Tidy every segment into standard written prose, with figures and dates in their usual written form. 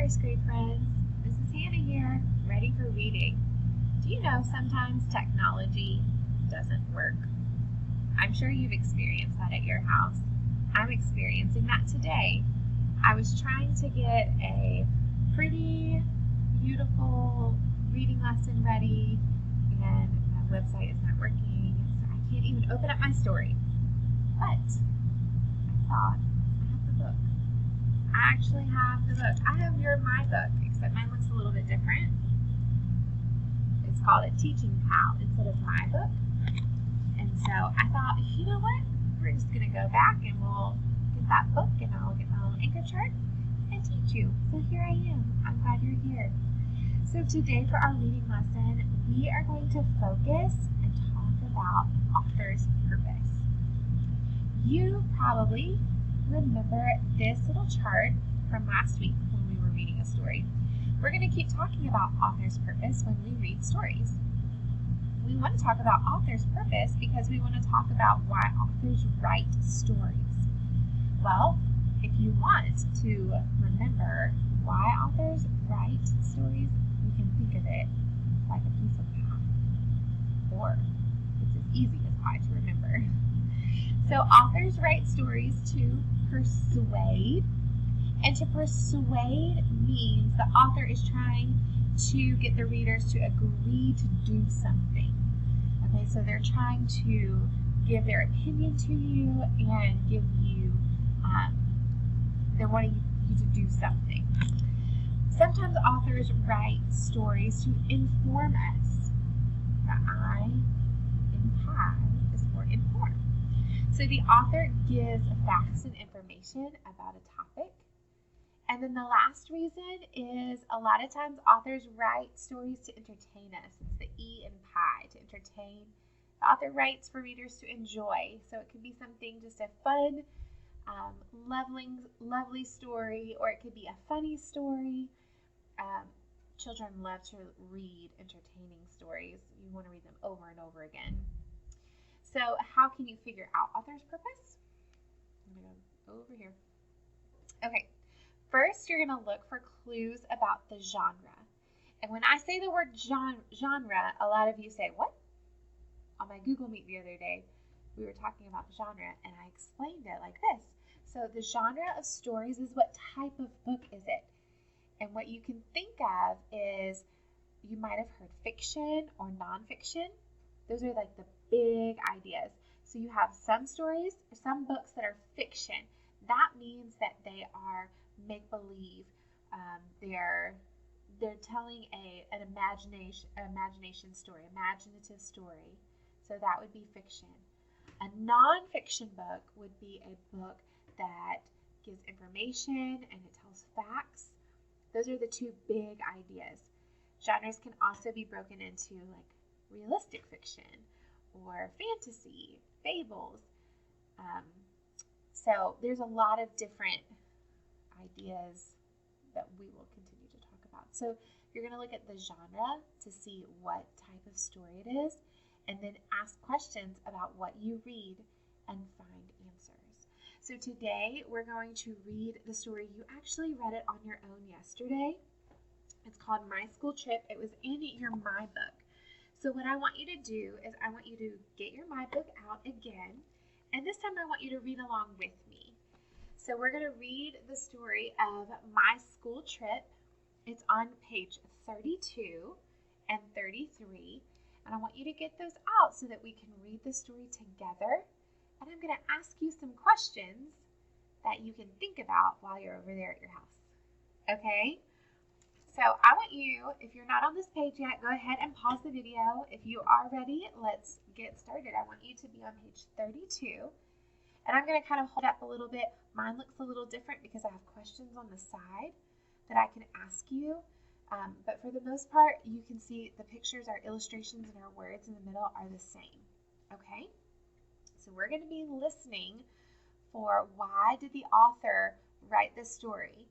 first grade friends. This is Hannah here, ready for reading. Do you know sometimes technology doesn't work? I'm sure you've experienced that at your house. I'm experiencing that today. I was trying to get a pretty beautiful reading lesson ready, and my website is not working, so I can't even open up my story. But I thought I have the book. I actually have the book. I have my book, except mine looks a little bit different. It's called A Teaching Pal instead of my book. And so I thought, you know what? We're just going to go back and we'll get that book and I'll get my little anchor chart and teach you. So here I am. I'm glad you're here. So today for our reading lesson, we are going to focus and talk about author's purpose. You probably remember this little chart from last week when we were reading a story. We're going to keep talking about author's purpose when we read stories. We want to talk about author's purpose because we want to talk about why authors write stories. Well, if you want to remember why authors write stories, you can think of it like a piece of pie, or it's as easy as pie to remember. So authors write stories to persuade, and to persuade means the author is trying to get the readers to agree to do something. Okay, so they're trying to give their opinion to you and give you, they're wanting you to do something. Sometimes authors write stories to inform us. The I in pie is for inform. So the author gives facts and information about a topic. And then the last reason is a lot of times authors write stories to entertain us. It's the E in pie, to entertain. The author writes for readers to enjoy. So it could be something, just a fun, lovely story, or it could be a funny story. Children love to read entertaining stories. You want to read them over and over again. So how can you figure out author's purpose? I'm going to go over here. Okay, first you're going to look for clues about the genre. And when I say the word genre, a lot of you say, what? On my Google Meet the other day, we were talking about genre, and I explained it like this. So the genre of stories is what type of book is it? And what you can think of is, you might have heard fiction or nonfiction. Those are like the big ideas. So you have some stories, some books that are fiction. That means that they are make-believe. They're telling an imagination story, imaginative story. So that would be fiction. A nonfiction book would be a book that gives information and it tells facts. Those are the two big ideas. Genres can also be broken into like realistic fiction or fantasy, fables. So there's a lot of different ideas that we will continue to talk about. So you're going to look at the genre to see what type of story it is, and then ask questions about what you read and find answers. So today we're going to read the story. You actually read it on your own yesterday. It's called My School Trip. It was in your My Book. So what I want you to do is I want you to get your My Book out again, and this time I want you to read along with me. So we're going to read the story of My School Trip. It's on page 32 and 33, and I want you to get those out so that we can read the story together. And I'm going to ask you some questions that you can think about while you're over there at your house. Okay? So I want you, if you're not on this page yet, go ahead and pause the video. If you are ready, let's get started. I want you to be on page 32. And I'm going to kind of hold up a little bit. Mine looks a little different because I have questions on the side that I can ask you. But for the most part, you can see the pictures, our illustrations, and our words in the middle are the same. Okay? So we're going to be listening for why did the author write this story.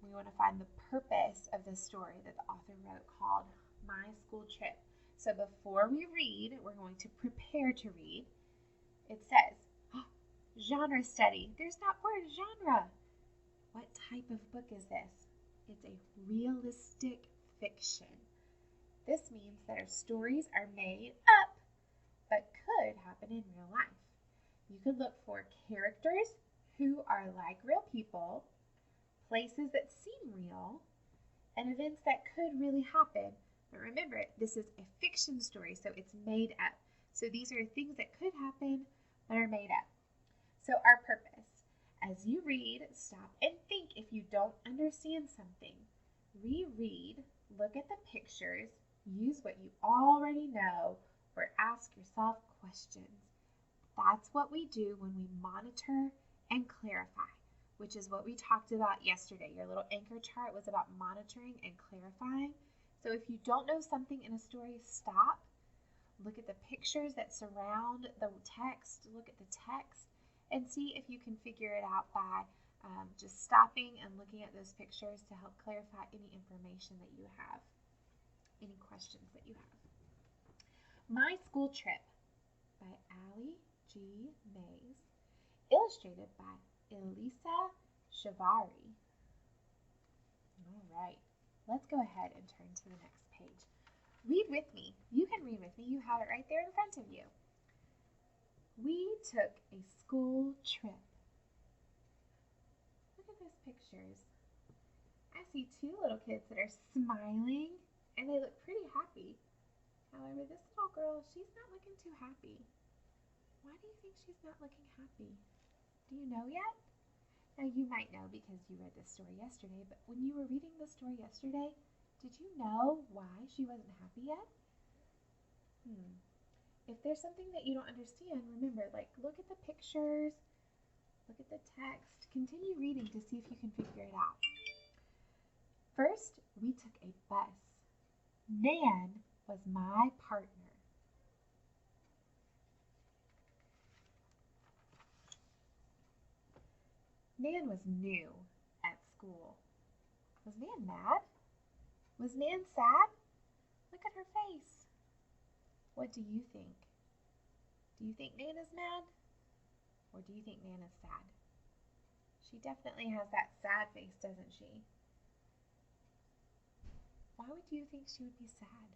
We want to find the purpose of the story that the author wrote called My School Trip. So before we read, we're going to prepare to read. It says, genre study. There's that word, genre. What type of book is this? It's a realistic fiction. This means that our stories are made up but could happen in real life. You could look for characters who are like real people, places that seem real, and events that could really happen. But remember, this is a fiction story, so it's made up. So these are things that could happen but are made up. So our purpose. As you read, stop and think if you don't understand something. Reread, look at the pictures, use what you already know, or ask yourself questions. That's what we do when we monitor and clarify, which is what we talked about yesterday. Your little anchor chart was about monitoring and clarifying. So if you don't know something in a story, stop. Look at the pictures that surround the text. Look at the text and see if you can figure it out by just stopping and looking at those pictures to help clarify any information that you have, any questions that you have. My School Trip by Allie G. Mays, illustrated by Elisa Shavari. All right, let's go ahead and turn to the next page. Read with me. You can read with me. You have it right there in front of you. We took a school trip. Look at those pictures. I see two little kids that are smiling and they look pretty happy. However, this little girl, she's not looking too happy. Why do you think she's not looking happy? Do you know yet? Now, you might know because you read this story yesterday, but when you were reading the story yesterday, did you know why she wasn't happy yet? If there's something that you don't understand, remember, look at the pictures, look at the text, continue reading to see if you can figure it out. First, we took a bus. Nan was my partner. Nan was new at school. Was Nan mad? Was Nan sad? Look at her face. What do you think? Do you think Nan is mad? Or do you think Nan is sad? She definitely has that sad face, doesn't she? Why would you think she would be sad?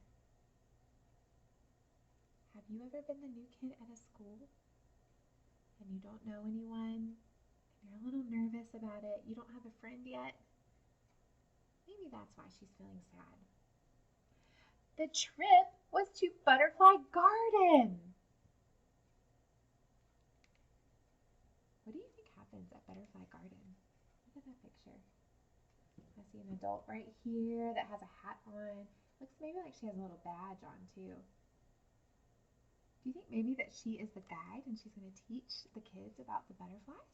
Have you ever been the new kid at a school and you don't know anyone and you're a little nervous about it? You don't have a friend yet? Maybe that's why she's feeling sad. The trip was to Butterfly Garden. What do you think happens at Butterfly Garden? Look at that picture. I see an adult right here that has a hat on. Looks maybe like she has a little badge on too. Do you think maybe that she is the guide and she's going to teach the kids about the butterflies?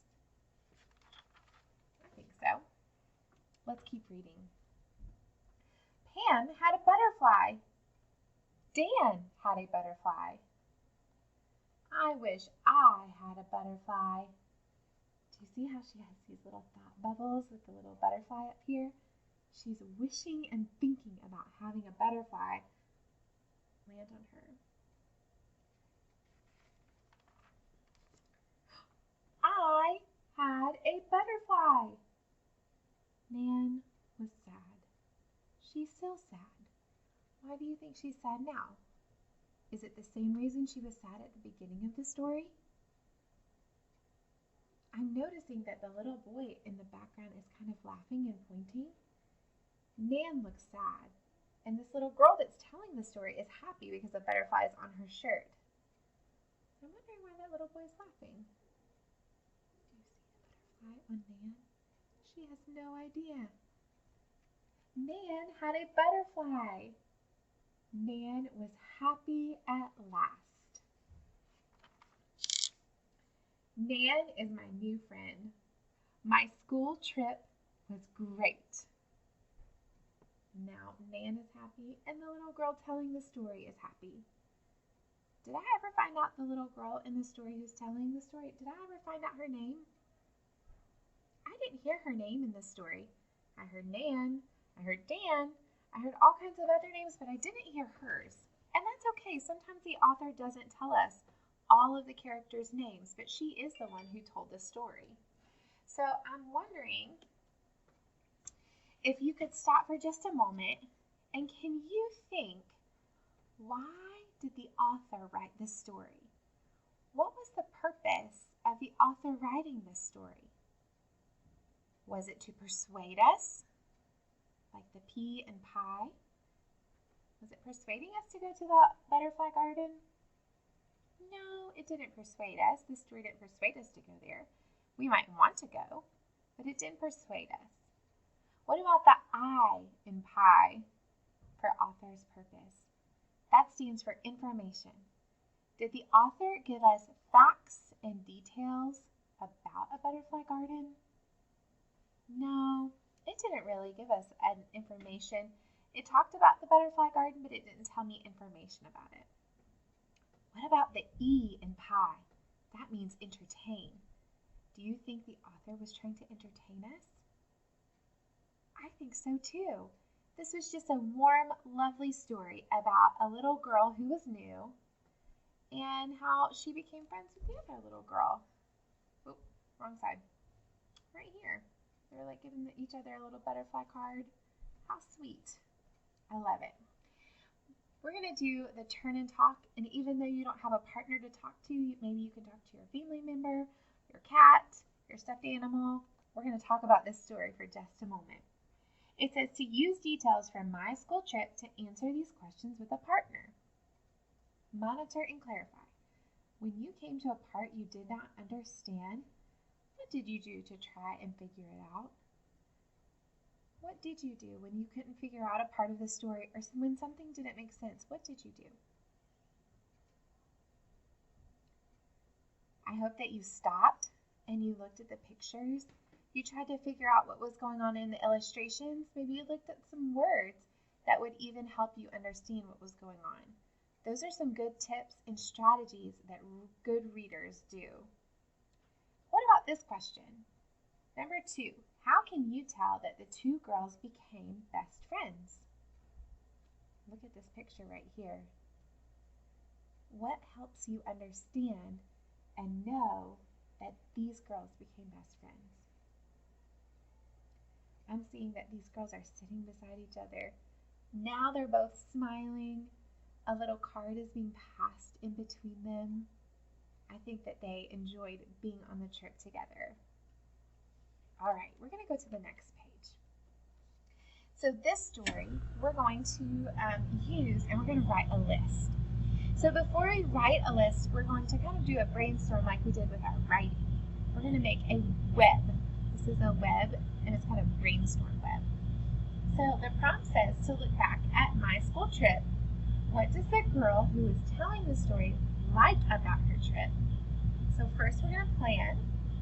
I think so. Let's keep reading. Pam had a butterfly. Dan had a butterfly. I wish I had a butterfly. Do you see how she has these little thought bubbles with the little butterfly up here? She's wishing and thinking about having a butterfly land on her. I had a butterfly. Nan was sad. She's still sad. Why do you think she's sad now? Is it the same reason she was sad at the beginning of the story? I'm noticing that the little boy in the background is kind of laughing and pointing. Nan looks sad, and this little girl that's telling the story is happy because the butterfly is on her shirt. I'm wondering why that little boy is laughing. Do you see a butterfly on Nan? She has no idea. Nan had a butterfly. Nan was happy at last. Nan is my new friend. My school trip was great. Now Nan is happy and the little girl telling the story is happy. Did I ever find out the little girl in the story who's telling the story? Did I ever find out her name? I didn't hear her name in this story. I heard Nan, I heard Dan, I heard all kinds of other names, but I didn't hear hers. And that's okay. Sometimes the author doesn't tell us all of the characters' names, but she is the one who told the story. So I'm wondering if you could stop for just a moment, and can you think, why did the author write this story? What was the purpose of the author writing this story? Was it to persuade us, like the pea and pie? Was it persuading us to go to the butterfly garden? No, it didn't persuade us. The story didn't persuade us to go there. We might want to go, but it didn't persuade us. What about the I in pie for author's purpose? That stands for information. Did the author give us facts and details about a butterfly garden? No, it didn't really give us information. It talked about the butterfly garden, but it didn't tell me information about it. What about the E in pie? That means entertain. Do you think the author was trying to entertain us? I think so too. This was just a warm, lovely story about a little girl who was new and how she became friends with the other little girl. Oop, wrong side. Right here. They were like giving each other a little butterfly card. How sweet. I love it. We're going to do the turn and talk, and even though you don't have a partner to talk to, maybe you can talk to your family member, your cat, your stuffed animal. We're going to talk about this story for just a moment. It says to use details from my school trip to answer these questions with a partner. Monitor and clarify. When you came to a part you did not understand, what did you do to try and figure it out? What did you do when you couldn't figure out a part of the story or when something didn't make sense? What did you do? I hope that you stopped and you looked at the pictures. You tried to figure out what was going on in the illustrations. Maybe you looked at some words that would even help you understand what was going on. Those are some good tips and strategies that good readers do. What about this question? Number 2, how can you tell that the two girls became best friends? Look at this picture right here. What helps you understand and know that these girls became best friends? I'm seeing that these girls are sitting beside each other. Now they're both smiling. A little card is being passed in between them. I think that they enjoyed being on the trip together. All right, we're going to go to the next page. So this story we're going to use, and we're going to write a list. So before we write a list, we're going to kind of do a brainstorm like we did with our writing. We're going to make a web. This is a web, and it's kind of brainstorm web. So the prompt says to look back at my school trip. What does the girl who is telling the story like about her trip? So first we're going to plan.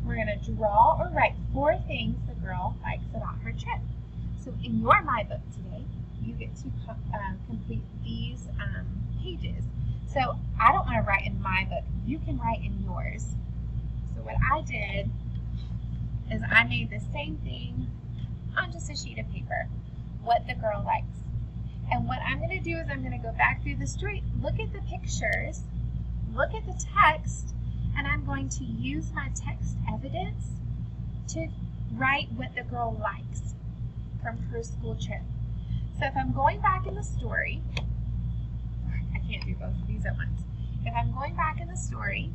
We're going to draw or write 4 things the girl likes about her trip. So in your My Book today, you get to complete these pages. So I don't want to write in my book. You can write in yours. So what I did is I made the same thing on just a sheet of paper, what the girl likes. And what I'm going to do is I'm going to go back through the story, look at the pictures, look at the text, and I'm going to use my text evidence to write what the girl likes from her school trip. So if I'm going back in the story, I can't do both of these at once. If I'm going back in the story,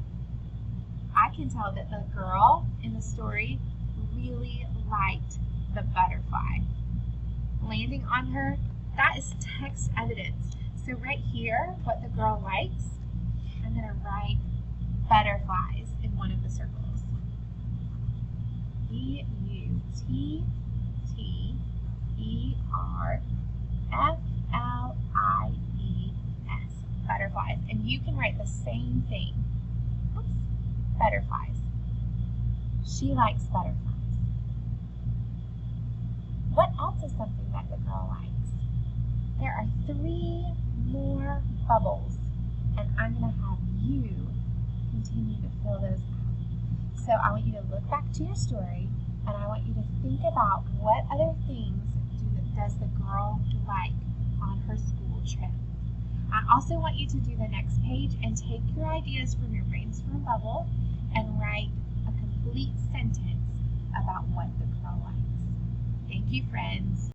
I can tell that the girl in the story really liked the butterfly. Landing on her, that is text evidence. So right here, what the girl likes, I'm going to write butterflies in one of the circles. B-U-T-T-E-R-F-L-I-E-S. Butterflies. And you can write the same thing. Oops. Butterflies. She likes butterflies. What else is something that the girl likes? There are 3 more bubbles, and I'm going to have you continue to fill those out. So I want you to look back to your story, and I want you to think about what other things does the girl like on her school trip. I also want you to do the next page and take your ideas from your brainstorm bubble and write a complete sentence about what the girl likes. Thank you, friends.